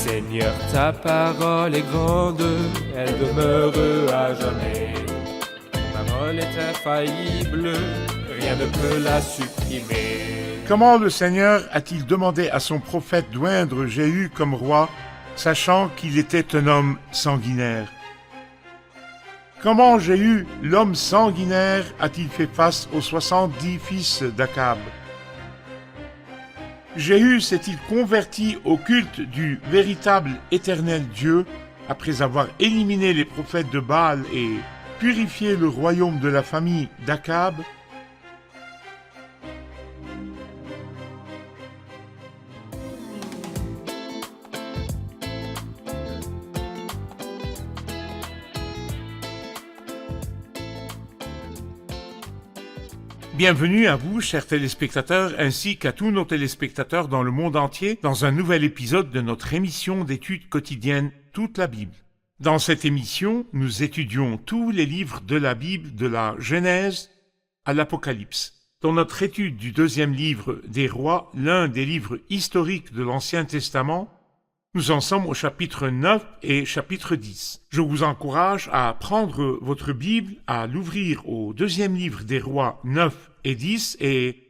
Seigneur, ta parole est grande, elle demeure à jamais. Ta parole est infaillible, rien ne peut la supprimer. Comment le Seigneur a-t-il demandé à son prophète d'oindre Jéhu comme roi, sachant qu'il était un homme sanguinaire? Comment Jéhu, l'homme sanguinaire, a-t-il fait face aux 70 fils d'Akab? Jéhu s'est-il converti au culte du véritable éternel Dieu après avoir éliminé les prophètes de Baal et purifié le royaume de la famille d'Akab? Bienvenue à vous, chers téléspectateurs, ainsi qu'à tous nos téléspectateurs dans le monde entier, dans un nouvel épisode de notre émission d'études quotidiennes Toute la Bible. Dans cette émission, nous étudions tous les livres de la Bible, de la Genèse à l'Apocalypse. Dans notre étude du deuxième livre des Rois, l'un des livres historiques de l'Ancien Testament, nous en sommes au chapitre 9 et chapitre 10. Je vous encourage à prendre votre Bible, à l'ouvrir au deuxième livre des Rois 9 et 10 et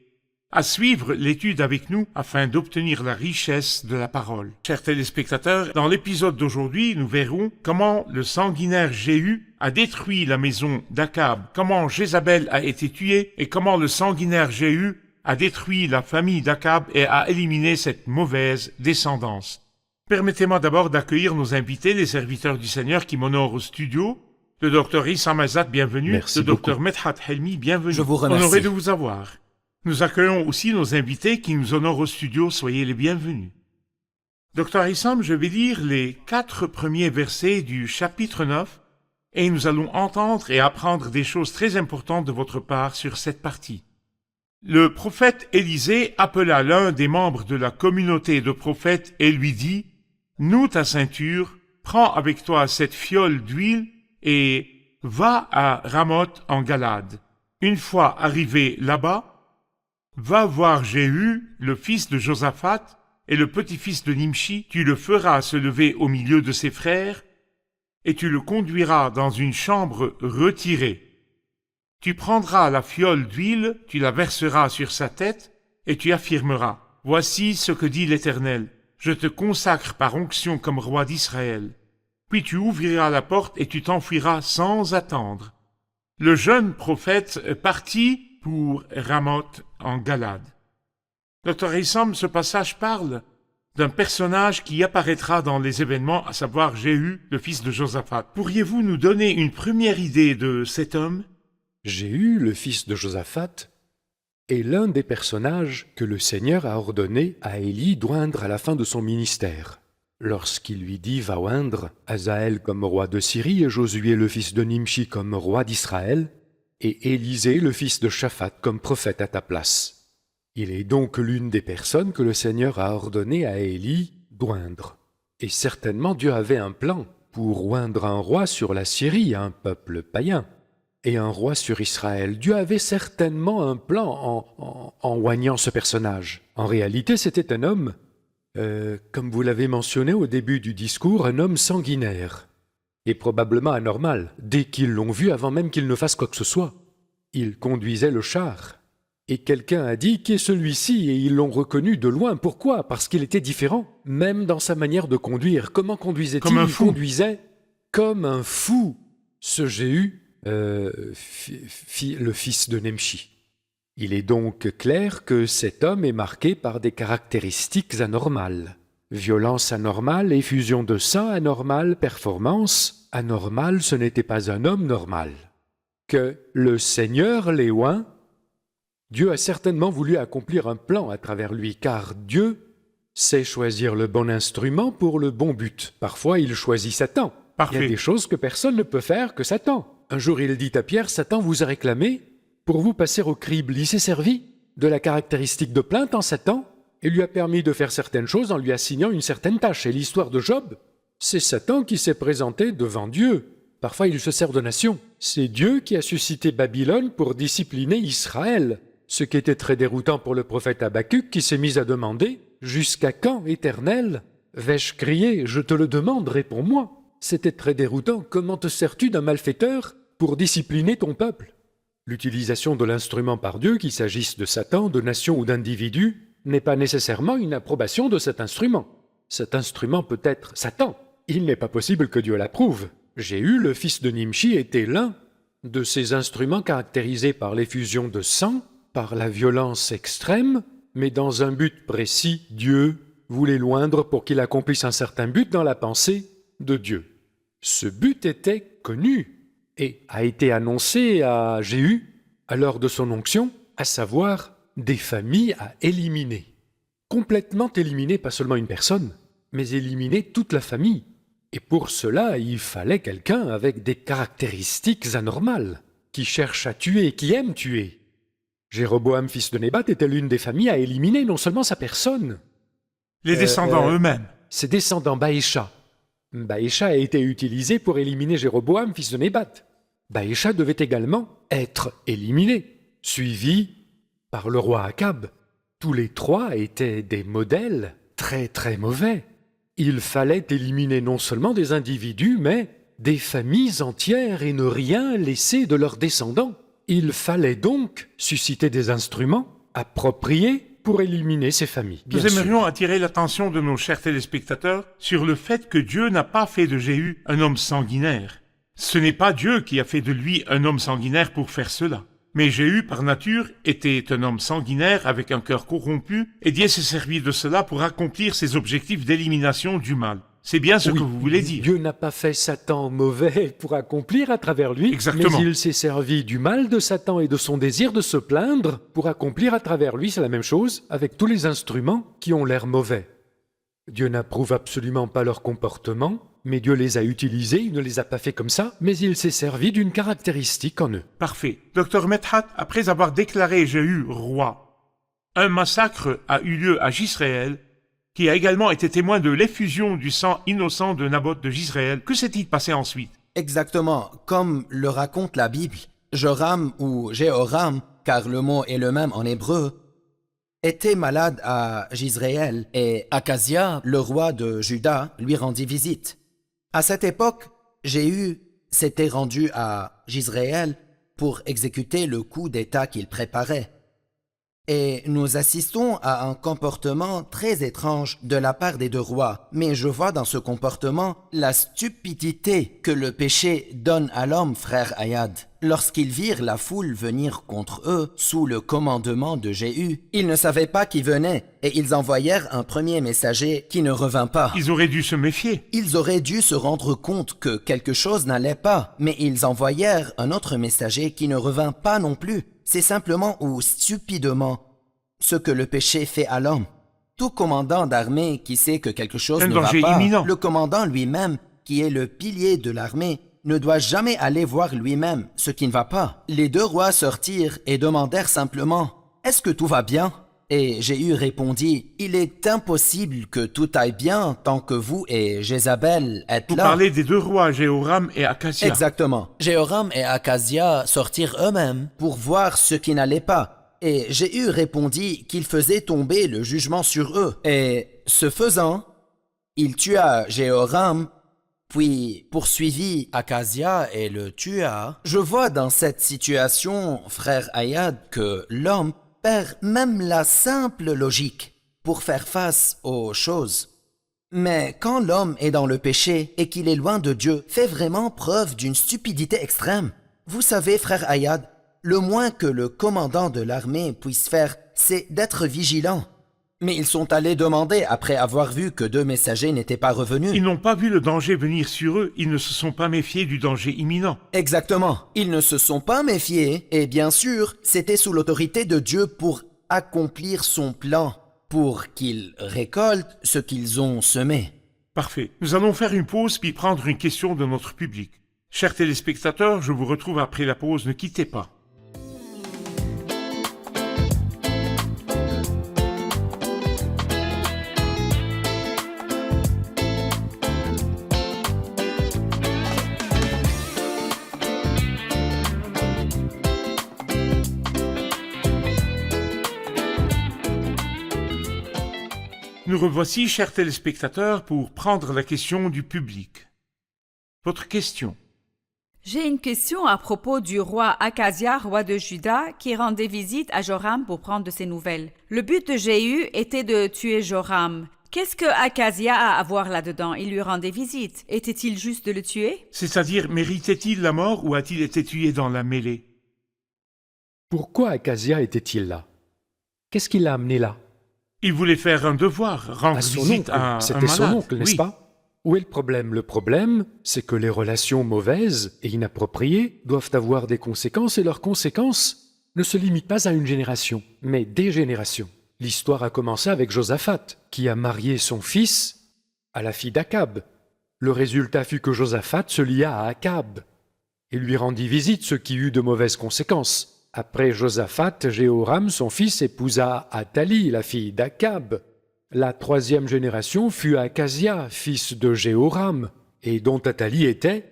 à suivre l'étude avec nous afin d'obtenir la richesse de la parole. Chers téléspectateurs, dans l'épisode d'aujourd'hui, nous verrons comment le sanguinaire Jéhu a détruit la maison d'Akab, comment Jézabel a été tuée et comment le sanguinaire Jéhu a détruit la famille d'Akab et a éliminé cette mauvaise descendance. Permettez-moi d'abord d'accueillir nos invités, les serviteurs du Seigneur qui m'honorent au studio. Le docteur Issam Azat, bienvenue. Merci le docteur beaucoup. Medhat Helmi, bienvenue. Je vous remercie. Honoré de vous avoir. Nous accueillons aussi nos invités qui nous honorent au studio. Soyez les bienvenus. Docteur Issam, je vais lire les 4 premiers versets du chapitre 9 et nous allons entendre et apprendre des choses très importantes de votre part sur cette partie. Le prophète Élisée appela l'un des membres de la communauté de prophètes et lui dit: noue ta ceinture, prends avec toi cette fiole d'huile et va à Ramoth en Galade. Une fois arrivé là-bas, va voir Jéhu, le fils de Josaphat, et le petit-fils de Nimshi. Tu le feras se lever au milieu de ses frères, et tu le conduiras dans une chambre retirée. Tu prendras la fiole d'huile, tu la verseras sur sa tête, et tu affirmeras: voici ce que dit l'Éternel. Je te consacre par onction comme roi d'Israël. Puis tu ouvriras la porte et tu t'enfuiras sans attendre. Le jeune prophète partit pour Ramoth en Galade. Docteur Issam, ce passage parle d'un personnage qui apparaîtra dans les événements, à savoir Jéhu, le fils de Josaphat. Pourriez-vous nous donner une première idée de cet homme? Jéhu, le fils de Josaphat, est l'un des personnages que le Seigneur a ordonné à Élie d'oindre à la fin de son ministère. Lorsqu'il lui dit « Va oindre Hazaël comme roi de Syrie et Josué le fils de Nimshi comme roi d'Israël et Élisée le fils de Shaphat comme prophète à ta place ». Il est donc l'une des personnes que le Seigneur a ordonné à Élie d'oindre. Et certainement Dieu avait un plan pour oindre un roi sur la Syrie, un peuple païen, et un roi sur Israël. Dieu avait certainement un plan en oignant ce personnage. En réalité, c'était un homme, comme vous l'avez mentionné au début du discours, un homme sanguinaire, et probablement anormal, dès qu'ils l'ont vu avant même qu'il ne fasse quoi que ce soit. Il conduisait le char, et quelqu'un a dit « Qui est celui-ci ?» et ils l'ont reconnu de loin. Pourquoi? Parce qu'il était différent, même dans sa manière de conduire. Comment conduisait-il? Comme un fou. Il conduisait comme un fou. Ce Jéhu, le fils de Nimshi. Il est donc clair que cet homme est marqué par des caractéristiques anormales. Violence anormale, effusion de sang anormale, performance anormale, ce n'était pas un homme normal. Que le Seigneur l'ait oint, Dieu a certainement voulu accomplir un plan à travers lui, car Dieu sait choisir le bon instrument pour le bon but. Parfois, il choisit Satan. Parfait. Il y a des choses que personne ne peut faire que Satan. Un jour, il dit à Pierre, « Satan vous a réclamé pour vous passer au crible. » Il s'est servi de la caractéristique de plainte en Satan et lui a permis de faire certaines choses en lui assignant une certaine tâche. Et l'histoire de Job, c'est Satan qui s'est présenté devant Dieu. Parfois, il se sert de nation. C'est Dieu qui a suscité Babylone pour discipliner Israël. Ce qui était très déroutant pour le prophète Habakkuk qui s'est mis à demander « Jusqu'à quand, Éternel, Vais-je crier, je te le demande, réponds-moi. C'était très déroutant. Comment te sers-tu d'un malfaiteur pour discipliner ton peuple? L'utilisation de l'instrument par Dieu, qu'il s'agisse de Satan, de nation ou d'individu, n'est pas nécessairement une approbation de cet instrument. Cet instrument peut être Satan. Il n'est pas possible que Dieu l'approuve. Jéhu, le fils de Nimshi, était l'un de ces instruments caractérisés par l'effusion de sang, par la violence extrême, mais dans un but précis. Dieu voulait l'oindre pour qu'il accomplisse un certain but dans la pensée de Dieu. Ce but était connu et a été annoncé à Jéhu à l'heure de son onction, à savoir des familles à éliminer. Complètement éliminer pas seulement une personne, mais éliminer toute la famille. Et pour cela, il fallait quelqu'un avec des caractéristiques anormales, qui cherche à tuer, qui aime tuer. Jéroboam, fils de Nébat, était l'une des familles à éliminer, non seulement sa personne. Les descendants eux-mêmes. Ses descendants, Baécha. Baécha a été utilisé pour éliminer Jéroboam, fils de Nébat. Baécha devait également être éliminé, suivi par le roi Akab. Tous les trois étaient des modèles très très mauvais. Il fallait éliminer non seulement des individus, mais des familles entières et ne rien laisser de leurs descendants. Il fallait donc susciter des instruments appropriés pour éliminer ces familles. Nous aimerions attirer l'attention de nos chers téléspectateurs sur le fait que Dieu n'a pas fait de Jéhu un homme sanguinaire. Ce n'est pas Dieu qui a fait de lui un homme sanguinaire pour faire cela. Mais Jéhu, par nature, était un homme sanguinaire avec un cœur corrompu, et Dieu s'est servi de cela pour accomplir ses objectifs d'élimination du mal. C'est bien ce que vous voulez dire. Dieu n'a pas fait Satan mauvais pour accomplir à travers lui, Exactement. mais il s'est servi du mal de Satan et de son désir de se plaindre pour accomplir à travers lui. C'est la même chose avec tous les instruments qui ont l'air mauvais. Dieu n'approuve absolument pas leur comportement, mais Dieu les a utilisés, il ne les a pas fait comme ça, mais il s'est servi d'une caractéristique en eux. Parfait. Dr Medhat, après avoir déclaré Jéhu roi, un massacre a eu lieu à Jisraël, qui a également été témoin de l'effusion du sang innocent de Naboth de Jisraël. Que s'est-il passé ensuite? Exactement, comme le raconte la Bible, Joram ou Jéhoram, car le mot est le même en hébreu, était malade à Jisraël et Akazia, le roi de Juda, lui rendit visite. À cette époque, Jéhu s'était rendu à Jisraël pour exécuter le coup d'État qu'il préparait. Et nous assistons à un comportement très étrange de la part des deux rois, mais je vois dans ce comportement la stupidité que le péché donne à l'homme, frère Ayad. Lorsqu'ils virent la foule venir contre eux sous le commandement de Jéhu, ils ne savaient pas qui venait, et ils envoyèrent un premier messager qui ne revint pas. Ils auraient dû se méfier. Ils auraient dû se rendre compte que quelque chose n'allait pas, mais ils envoyèrent un autre messager qui ne revint pas non plus. C'est simplement ou stupidement ce que le péché fait à l'homme. Tout commandant d'armée qui sait que quelque chose ne va danger pas, imminent. le commandant lui-même, qui est le pilier de l'armée, ne doit jamais aller voir lui-même ce qui ne va pas. Les deux rois sortirent et demandèrent simplement « Est-ce que tout va bien ?» Et Jéhu répondit « Il est impossible que tout aille bien tant que vous et Jézabel êtes Vous là. » parlez des deux rois, Jéhoram et Akazia. Exactement. Jéhoram et Akazia sortirent eux-mêmes pour voir ce qui n'allait pas. Et Jéhu répondit qu'il faisait tomber le jugement sur eux. Et ce faisant, il tua Jéhoram, puis poursuivit Akazia et le tua. Je vois dans cette situation, frère Ayad, que l'homme perd même la simple logique pour faire face aux choses. Mais quand l'homme est dans le péché et qu'il est loin de Dieu, fait vraiment preuve d'une stupidité extrême. Vous savez, frère Ayad, le moins que le commandant de l'armée puisse faire, c'est d'être vigilant. Mais ils sont allés demander après avoir vu que deux messagers n'étaient pas revenus. Ils n'ont pas vu le danger venir sur eux, ils ne se sont pas méfiés du danger imminent. Exactement. Ils ne se sont pas méfiés, et bien sûr, c'était sous l'autorité de Dieu pour accomplir son plan, pour qu'ils récoltent ce qu'ils ont semé. Parfait. Nous allons faire une pause puis prendre une question de notre public. Chers téléspectateurs, je vous retrouve après la pause, ne quittez pas. Nous revoici, chers téléspectateurs, pour prendre la question du public. Votre question. J'ai une question à propos du roi Akazia, roi de Juda, qui rendait visite à Joram pour prendre de ses nouvelles. Le but de Jéhu était de tuer Joram. Qu'est-ce que Akazia a à voir là-dedans? Il lui rendait visite. Était-il juste de le tuer? C'est-à-dire, méritait-il la mort ou a-t-il été tué dans la mêlée? Pourquoi Akazia était-il là? Qu'est-ce qui l'a amené là? Il voulait faire un devoir, rendre À son visite oncle. à un C'était son malade. oncle, n'est-ce Oui. pas? Où est le problème? Le problème, c'est que les relations mauvaises et inappropriées doivent avoir des conséquences et leurs conséquences ne se limitent pas à une génération, mais des générations. L'histoire a commencé avec Josaphat, qui a marié son fils à la fille d'Akab. Le résultat fut que Josaphat se lia à Akab et lui rendit visite, ce qui eut de mauvaises conséquences. Après Josaphat, Jéhoram, son fils, épousa Athalie, la fille d'Akab. La troisième génération fut Akazia, fils de Jéhoram, et dont Athalie était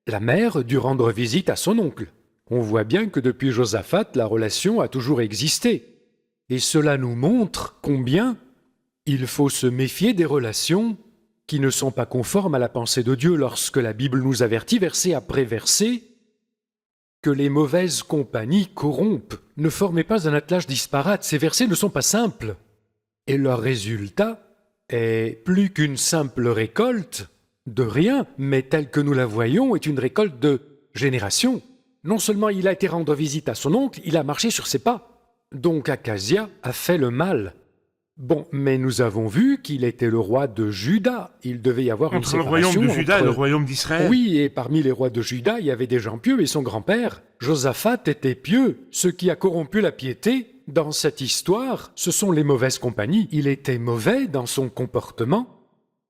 la mère dut rendre visite à son oncle. On voit bien que depuis Josaphat, la relation a toujours existé. Et cela nous montre combien il faut se méfier des relations qui ne sont pas conformes à la pensée de Dieu lorsque la Bible nous avertit, verset après verset, que les mauvaises compagnies corrompent. Ne formez pas un attelage disparate, ces versets ne sont pas simples. Et leur résultat est plus qu'une simple récolte de rien, mais telle que nous la voyons, est une récolte de génération. Non seulement il a été rendre visite à son oncle, il a marché sur ses pas. Donc Akazia a fait le mal. Bon, mais nous avons vu qu'il était le roi de Juda. Il devait y avoir une Entre le séparation royaume de Juda et entre- le royaume d'Israël. Oui, et parmi les rois de Juda, il y avait des gens pieux, et son grand-père, Josaphat, était pieux. Ce qui a corrompu la piété, dans cette histoire, ce sont les mauvaises compagnies. Il était mauvais dans son comportement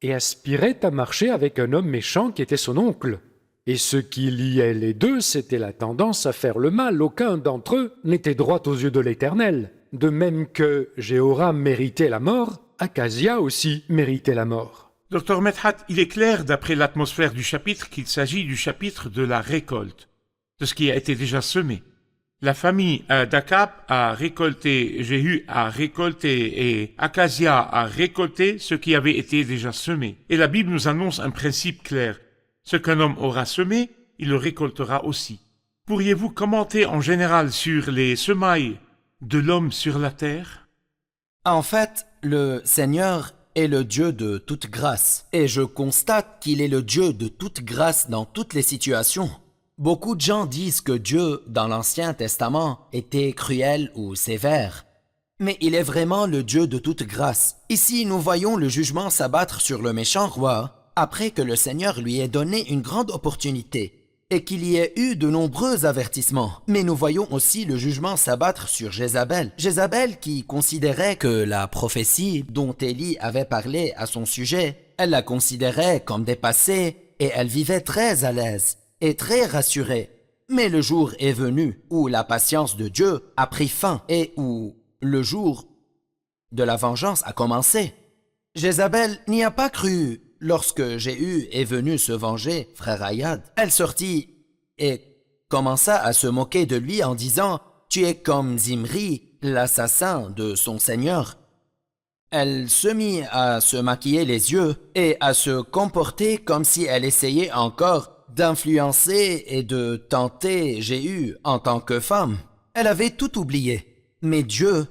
et aspirait à marcher avec un homme méchant qui était son oncle. Et ce qui liait les deux, c'était la tendance à faire le mal. Aucun d'entre eux n'était droit aux yeux de l'Éternel. De même que Jéhoram méritait la mort, Akazia aussi méritait la mort. Docteur Medhat, il est clair, d'après l'atmosphère du chapitre, qu'il s'agit du chapitre de la récolte, de ce qui a été déjà semé. La famille d'Akab a récolté, Jéhu a récolté et Akazia a récolté ce qui avait été déjà semé. Et la Bible nous annonce un principe clair. Ce qu'un homme aura semé, il le récoltera aussi. Pourriez-vous commenter en général sur les semailles de l'homme sur la terre? En fait, le Seigneur est le Dieu de toute grâce. Et je constate qu'il est le Dieu de toute grâce dans toutes les situations. Beaucoup de gens disent que Dieu, dans l'Ancien Testament, était cruel ou sévère. Mais il est vraiment le Dieu de toute grâce. Ici, nous voyons le jugement s'abattre sur le méchant roi, après que le Seigneur lui ait donné une grande opportunité, et qu'il y ait eu de nombreux avertissements. Mais nous voyons aussi le jugement s'abattre sur Jézabel. Jézabel qui considérait que la prophétie dont Élie avait parlé à son sujet, elle la considérait comme dépassée, et elle vivait très à l'aise et très rassurée. Mais le jour est venu où la patience de Dieu a pris fin et où le jour de la vengeance a commencé. Jézabel n'y a pas cru. Lorsque Jéhu est venu se venger, frère Ayad, elle sortit et commença à se moquer de lui en disant « Tu es comme Zimri, l'assassin de son Seigneur ». Elle se mit à se maquiller les yeux et à se comporter comme si elle essayait encore d'influencer et de tenter Jéhu en tant que femme. Elle avait tout oublié. Mais Dieu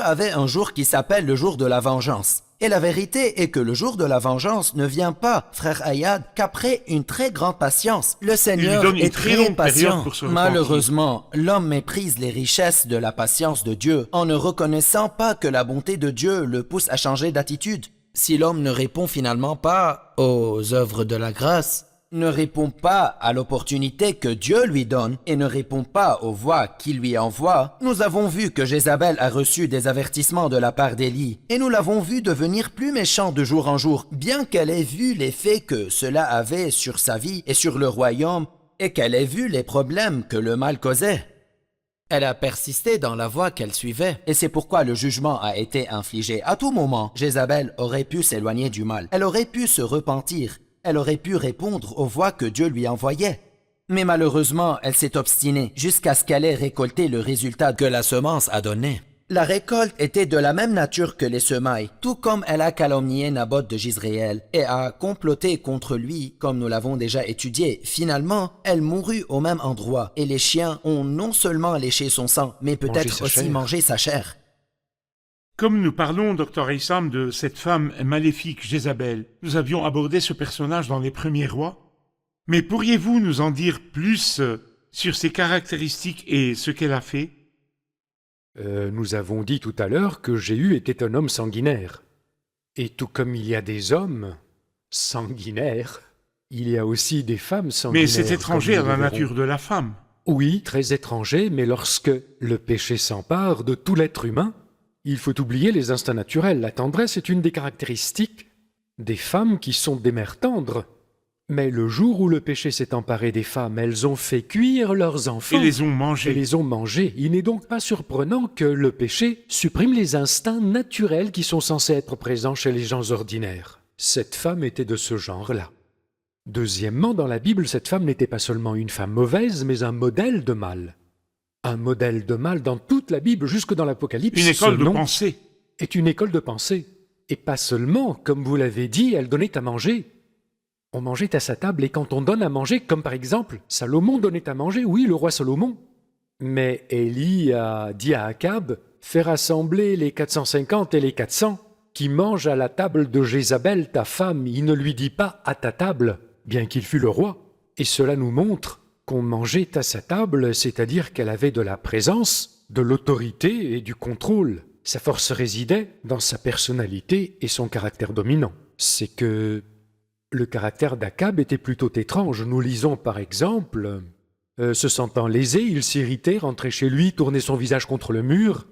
avait un jour qui s'appelle le jour de la vengeance. Et la vérité est que le jour de la vengeance ne vient pas, frère Ayad, qu'après une très grande patience. Le Seigneur donne une est très très longue période patient. pour se repentir. Malheureusement, l'homme méprise les richesses de la patience de Dieu en ne reconnaissant pas que la bonté de Dieu le pousse à changer d'attitude. Si l'homme ne répond finalement pas aux œuvres de la grâce, ne répond pas à l'opportunité que Dieu lui donne et ne répond pas aux voix qu'il lui envoie, nous avons vu que Jézabel a reçu des avertissements de la part d'Élie et nous l'avons vu devenir plus méchant de jour en jour, bien qu'elle ait vu l'effet que cela avait sur sa vie et sur le royaume et qu'elle ait vu les problèmes que le mal causait. Elle a persisté dans la voie qu'elle suivait, et c'est pourquoi le jugement a été infligé. À tout moment, Jézabel aurait pu s'éloigner du mal, elle aurait pu se repentir, elle aurait pu répondre aux voix que Dieu lui envoyait. Mais malheureusement, elle s'est obstinée jusqu'à ce qu'elle ait récolté le résultat que la semence a donné. La récolte était de la même nature que les semailles, tout comme elle a calomnié Naboth de Jizréel et a comploté contre lui, comme nous l'avons déjà étudié. Finalement, elle mourut au même endroit, et les chiens ont non seulement léché son sang, mais peut-être sa aussi chair. mangé sa chair. Comme nous parlons, Dr. Haytham, de cette femme maléfique, Jézabel, nous avions abordé ce personnage dans les premiers rois. Mais pourriez-vous nous en dire plus sur ses caractéristiques et ce qu'elle a fait? Nous avons dit tout à l'heure que Jéhu était un homme sanguinaire. Et tout comme il y a des hommes sanguinaires, il y a aussi des femmes sanguinaires. Mais c'est étranger à comme la nous le verrons. nature de la femme. Oui, très étranger, mais lorsque le péché s'empare de tout l'être humain, il faut oublier les instincts naturels. La tendresse est une des caractéristiques des femmes qui sont des mères tendres. Mais le jour où le péché s'est emparé des femmes, elles ont fait cuire leurs enfants. Et les ont Et mangés. les ont mangés. Il n'est donc pas surprenant que le péché supprime les instincts naturels qui sont censés être présents chez les gens ordinaires. Cette femme était de ce genre-là. Deuxièmement, dans la Bible, cette femme n'était pas seulement une femme mauvaise, mais un modèle de mal. Un modèle de mal dans toute la Bible, jusque dans l'Apocalypse. Une école Ce de nom pensée. est une école de pensée. Et pas seulement, comme vous l'avez dit, elle donnait à manger. On mangeait à sa table, et quand on donne à manger, comme par exemple, Salomon donnait à manger, oui, le roi Salomon. Mais Élie a dit à Akab, fais rassembler les 450 et les 400 qui mangent à la table de Jézabel, ta femme. Il ne lui dit pas à ta table, bien qu'il fût le roi. Et cela nous montre qu'on mangeait à sa table, c'est-à-dire qu'elle avait de la présence, de l'autorité et du contrôle. Sa force résidait dans sa personnalité et son caractère dominant. C'est que le caractère d'Akab était plutôt étrange. Nous lisons par exemple, se sentant lésé, il s'irritait, rentrait chez lui, tournait son visage contre le mur.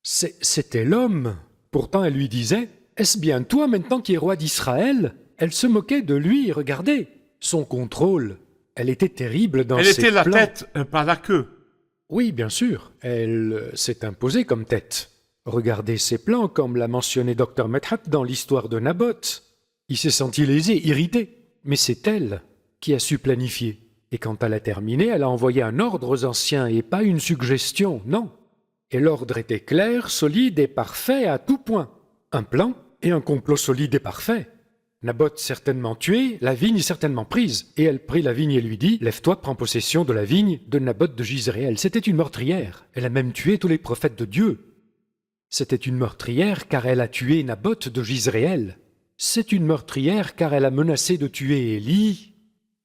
C'était l'homme. Pourtant elle lui disait, est-ce bien toi maintenant qui es roi d'Israël? Elle se moquait de lui, regardez, son contrôle. Elle était terrible dans Elle ses était la plans. tête, pas la queue. Oui, bien sûr, elle s'est imposée comme tête. Regardez ses plans, comme l'a mentionné Dr. Medhat dans l'histoire de Naboth. Il s'est senti lésé, irrité, mais c'est elle qui a su planifier. Et quand elle a terminé, elle a envoyé un ordre aux anciens et pas une suggestion, non. Et l'ordre était clair, solide et parfait à tout point. Un plan et un complot solide et parfait. Naboth certainement tué, la vigne certainement prise. Et elle prit la vigne et lui dit, lève-toi, prends possession de la vigne de Naboth de Jizréel. C'était une meurtrière. Elle a même tué tous les prophètes de Dieu. C'était une meurtrière car elle a tué Naboth de Jizréel. C'est une meurtrière car elle a menacé de tuer Élie.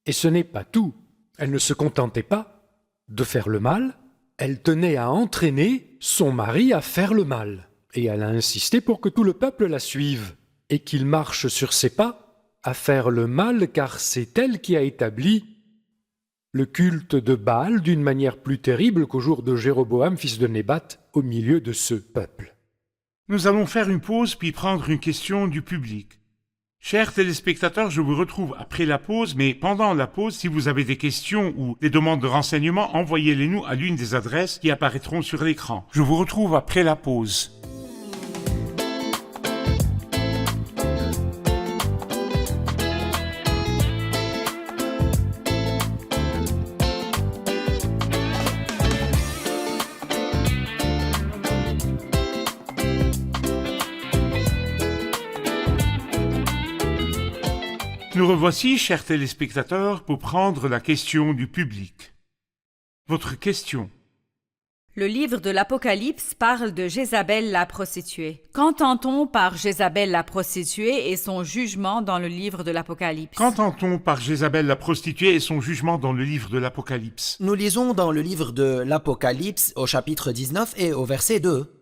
Et ce n'est pas tout. Elle ne se contentait pas de faire le mal, elle tenait à entraîner son mari à faire le mal. Et elle a insisté pour que tout le peuple la suive et qu'il marche sur ses pas à faire le mal car c'est elle qui a établi le culte de Baal d'une manière plus terrible qu'au jour de Jéroboam, fils de Nébat, au milieu de ce peuple. Nous allons faire une pause puis prendre une question du public. Chers téléspectateurs, je vous retrouve après la pause, mais pendant la pause, si vous avez des questions ou des demandes de renseignements, envoyez-les-nous à l'une des adresses qui apparaîtront sur l'écran. Je vous retrouve après la pause. Nous revoici, chers téléspectateurs, pour prendre la question du public. Votre question. Le livre de l'Apocalypse parle de Jézabel la prostituée. Qu'entend-on par Jézabel la prostituée et son jugement dans le livre de l'Apocalypse? Qu'entend-on par Jézabel la prostituée et son jugement dans le livre de l'Apocalypse? Nous lisons dans le livre de l'Apocalypse au chapitre 19 et au verset 2.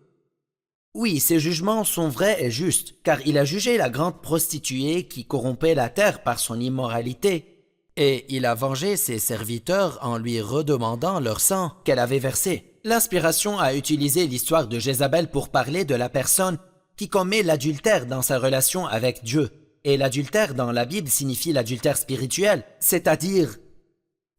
Oui, ces jugements sont vrais et justes, car il a jugé la grande prostituée qui corrompait la terre par son immoralité, et il a vengé ses serviteurs en lui redemandant leur sang qu'elle avait versé. L'inspiration a utilisé l'histoire de Jézabel pour parler de la personne qui commet l'adultère dans sa relation avec Dieu. Et l'adultère dans la Bible signifie l'adultère spirituel, c'est-à-dire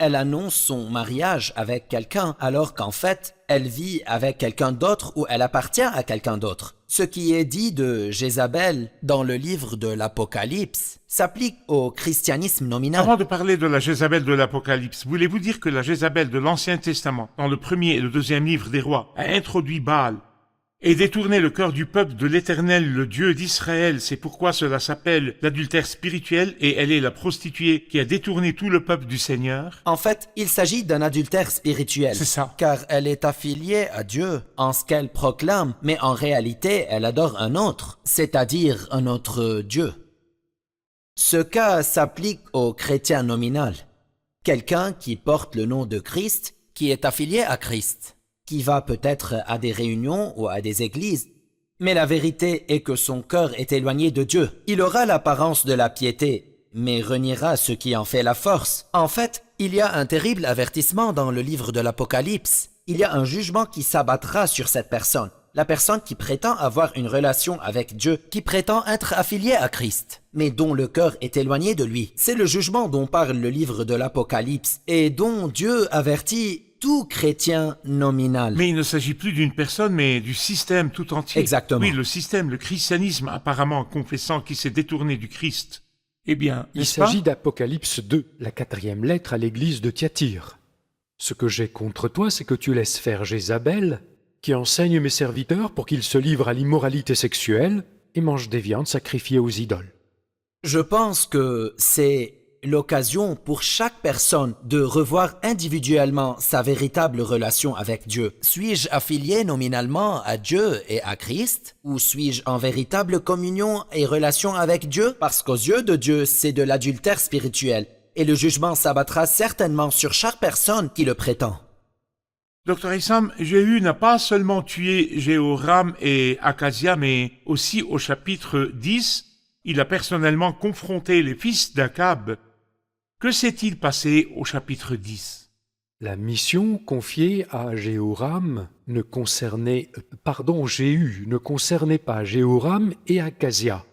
elle annonce son mariage avec quelqu'un alors qu'en fait, elle vit avec quelqu'un d'autre ou elle appartient à quelqu'un d'autre. Ce qui est dit de Jézabel dans le livre de l'Apocalypse s'applique au christianisme nominal. Avant de parler de la Jézabel de l'Apocalypse, voulez-vous dire que la Jézabel de l'Ancien Testament, dans le premier et le deuxième livre des rois, a introduit Baal et détourner le cœur du peuple de l'Éternel, le Dieu d'Israël. C'est pourquoi cela s'appelle l'adultère spirituel, et elle est la prostituée qui a détourné tout le peuple du Seigneur. En fait, il s'agit d'un adultère spirituel. C'est ça. Car elle est affiliée à Dieu en ce qu'elle proclame, mais en réalité, elle adore un autre, c'est-à-dire un autre Dieu. Ce cas s'applique au chrétien nominal. Quelqu'un qui porte le nom de Christ, qui est affilié à Christ, qui va peut-être à des réunions ou à des églises. Mais la vérité est que son cœur est éloigné de Dieu. Il aura l'apparence de la piété, mais reniera ce qui en fait la force. En fait, il y a un terrible avertissement dans le livre de l'Apocalypse. Il y a un jugement qui s'abattra sur cette personne. La personne qui prétend avoir une relation avec Dieu, qui prétend être affiliée à Christ, mais dont le cœur est éloigné de lui. C'est le jugement dont parle le livre de l'Apocalypse et dont Dieu avertit tout chrétien nominal. Mais il ne s'agit plus d'une personne, mais du système tout entier. Exactement. Oui, le système, le christianisme, apparemment confessant qu'il s'est détourné du Christ. Eh bien, Il n'est-ce pas? s'agit d'Apocalypse 2, la 4e lettre à l'église de Thyatire. Ce que j'ai contre toi, c'est que tu laisses faire Jézabel, qui enseigne mes serviteurs pour qu'ils se livrent à l'immoralité sexuelle et mangent des viandes sacrifiées aux idoles. Je pense que c'est l'occasion pour chaque personne de revoir individuellement sa véritable relation avec Dieu. Suis-je affilié nominalement à Dieu et à Christ? Ou suis-je en véritable communion et relation avec Dieu? Parce qu'aux yeux de Dieu, c'est de l'adultère spirituel. Et le jugement s'abattra certainement sur chaque personne qui le prétend. Dr Issam, Jéhu n'a pas seulement tué Jéhoram et Akazia, mais aussi au chapitre 10, il a personnellement confronté les fils d'Akab. Que s'est-il passé au chapitre 10? La mission confiée à Jéhu ne concernait pas Jéhoram et Akazia.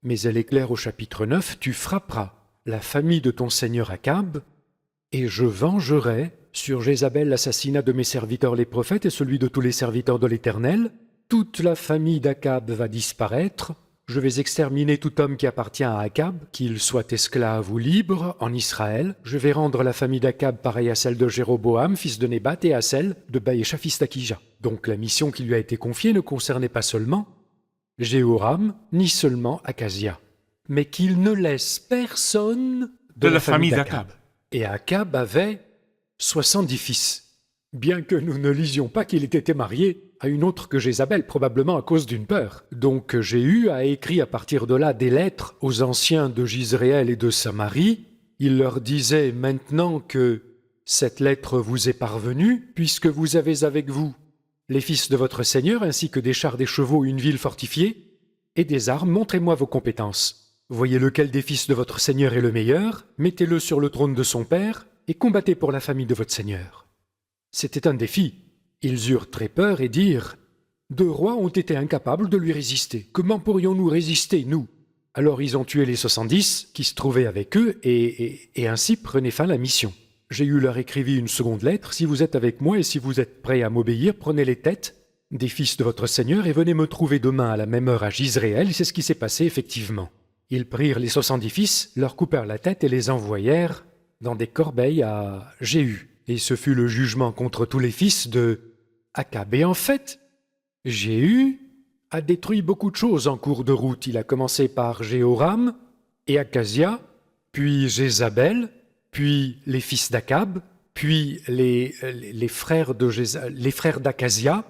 Mais elle est claire au chapitre 9, tu frapperas la famille de ton seigneur Akab, et je vengerai sur Jézabel l'assassinat de mes serviteurs les prophètes et celui de tous les serviteurs de l'Éternel. Toute la famille d'Akab va disparaître. Je vais exterminer tout homme qui appartient à Akab, qu'il soit esclave ou libre, en Israël. Je vais rendre la famille d'Akab pareille à celle de Jéroboam, fils de Nébat, et à celle de Baécha, fils d'Akija. Donc la mission qui lui a été confiée ne concernait pas seulement Jéhoram, ni seulement Akazia, mais qu'il ne laisse personne De la famille d'Akab. Et Akab avait 70 fils, bien que nous ne lisions pas qu'il ait été marié à une autre que Jézabel, probablement à cause d'une peur. Donc Jéhu a écrit à partir de là des lettres aux anciens de Jisréel et de Samarie. Il leur disait: maintenant que cette lettre vous est parvenue, puisque vous avez avec vous les fils de votre Seigneur, ainsi que des chars, des chevaux, une ville fortifiée, et des armes, montrez-moi vos compétences. Voyez lequel des fils de votre Seigneur est le meilleur, mettez-le sur le trône de son père, et combattez pour la famille de votre Seigneur. C'était un défi. Ils eurent très peur et dirent: 2 rois ont été incapables de lui résister. Comment pourrions-nous résister, nous? Alors ils ont tué les 70 qui se trouvaient avec eux, et ainsi prenait fin la mission. Jéhu leur écrivit une seconde lettre: si vous êtes avec moi et si vous êtes prêts à m'obéir, prenez les têtes des fils de votre Seigneur et venez me trouver demain à la même heure à Jisréel. Et c'est ce qui s'est passé effectivement. Ils prirent les 70 fils, leur coupèrent la tête et les envoyèrent dans des corbeilles à Jéhu. Et ce fut le jugement contre tous les fils de Akab. Et en fait, Jéhu a détruit beaucoup de choses en cours de route. Il a commencé par Jéhoram et Akazia, puis Jézabel, puis les fils d'Akab, puis les frères d'Akazia,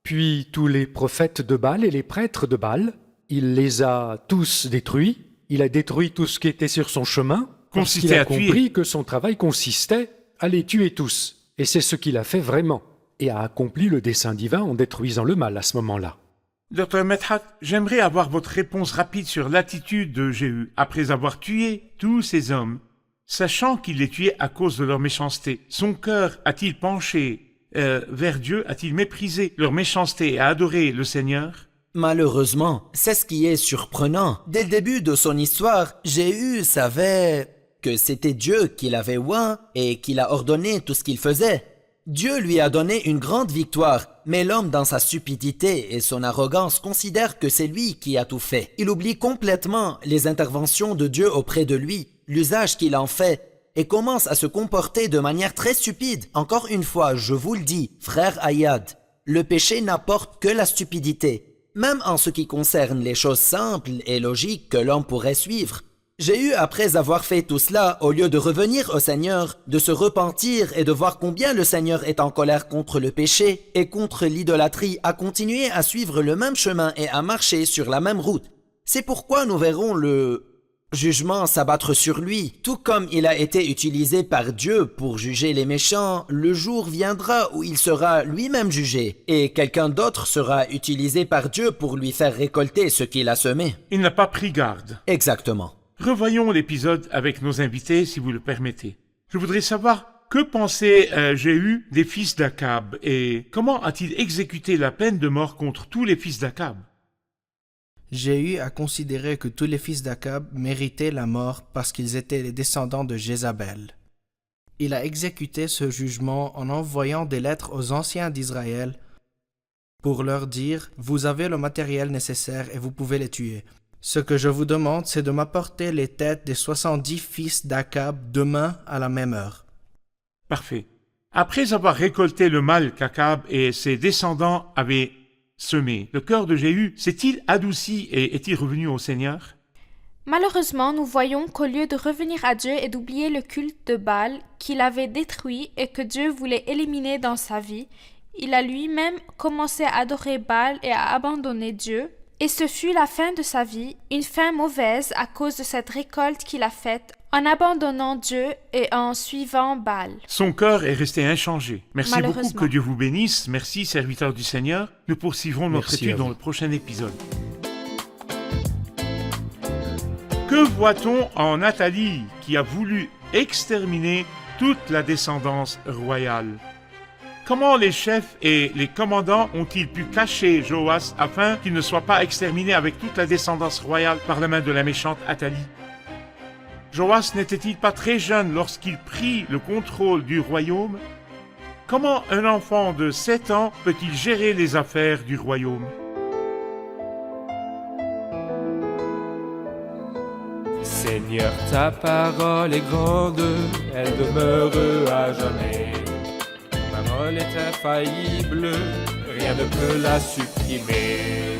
puis tous les prophètes de Baal et les prêtres de Baal. Il les a tous détruits. Il a détruit tout ce qui était sur son chemin, parce qu'il a compris que son travail consistait à les tuer tous. Et c'est ce qu'il a fait vraiment, et a accompli le dessein divin en détruisant le mal à ce moment-là. Dr Medhat, j'aimerais avoir votre réponse rapide sur l'attitude de Jéhu après avoir tué tous ces hommes, sachant qu'il les tuait à cause de leur méchanceté. Son cœur a-t-il penché vers Dieu? A-t-il méprisé leur méchanceté et adoré le Seigneur? Malheureusement, c'est ce qui est surprenant. Dès le début de son histoire, Jéhu savait que c'était Dieu qui l'avait oint et qui l'a ordonné tout ce qu'il faisait. Dieu lui a donné une grande victoire, mais l'homme, dans sa stupidité et son arrogance, considère que c'est lui qui a tout fait. Il oublie complètement les interventions de Dieu auprès de lui, l'usage qu'il en fait, et commence à se comporter de manière très stupide. Encore une fois, je vous le dis, frère Ayad, Le péché n'apporte que la stupidité, même en ce qui concerne les choses simples et logiques que l'homme pourrait suivre. Jéhu, après avoir fait tout cela, au lieu de revenir au Seigneur, de se repentir et de voir combien le Seigneur est en colère contre le péché et contre l'idolâtrie, a continué à suivre le même chemin et à marcher sur la même route. C'est pourquoi nous verrons le jugement s'abattre sur lui. Tout comme il a été utilisé par Dieu pour juger les méchants, le jour viendra où il sera lui-même jugé, et quelqu'un d'autre sera utilisé par Dieu pour lui faire récolter ce qu'il a semé. Il n'a pas pris garde. Exactement. Revoyons l'épisode avec nos invités, si vous le permettez. Je voudrais savoir, que pensait Jéhu des fils d'Akab, et comment a-t-il exécuté la peine de mort contre tous les fils d'Akab? Jéhu a considéré que tous les fils d'Akab méritaient la mort parce qu'ils étaient les descendants de Jézabel. Il a exécuté ce jugement en envoyant des lettres aux anciens d'Israël pour leur dire « Vous avez le matériel nécessaire et vous pouvez les tuer. Ce que je vous demande, c'est de m'apporter les têtes des 70 fils d'Akab demain à la même heure. » Parfait. Après avoir récolté le mal qu'Akab et ses descendants avaient semé, le cœur de Jéhu s'est-il adouci et est-il revenu au Seigneur? Malheureusement, nous voyons qu'au lieu de revenir à Dieu et d'oublier le culte de Baal qu'il avait détruit et que Dieu voulait éliminer dans sa vie, il a lui-même commencé à adorer Baal et à abandonner Dieu. Et ce fut la fin de sa vie, une fin mauvaise à cause de cette récolte qu'il a faite en abandonnant Dieu et en suivant Baal. Son cœur est resté inchangé. Merci beaucoup, Malheureusement. que Dieu vous bénisse. Merci, serviteurs du Seigneur. Nous poursuivrons notre Merci à étude vous. dans le prochain épisode. Que voit-on en Nathalie qui a voulu exterminer toute la descendance royale? Comment les chefs et les commandants ont-ils pu cacher Joas afin qu'il ne soit pas exterminé avec toute la descendance royale par la main de la méchante Athalie? Joas n'était-il pas très jeune lorsqu'il prit le contrôle du royaume? Comment un enfant de 7 ans peut-il gérer les affaires du royaume? Seigneur, ta parole est grande, elle demeure à jamais. Ta parole est infaillible, rien ne peut la supprimer.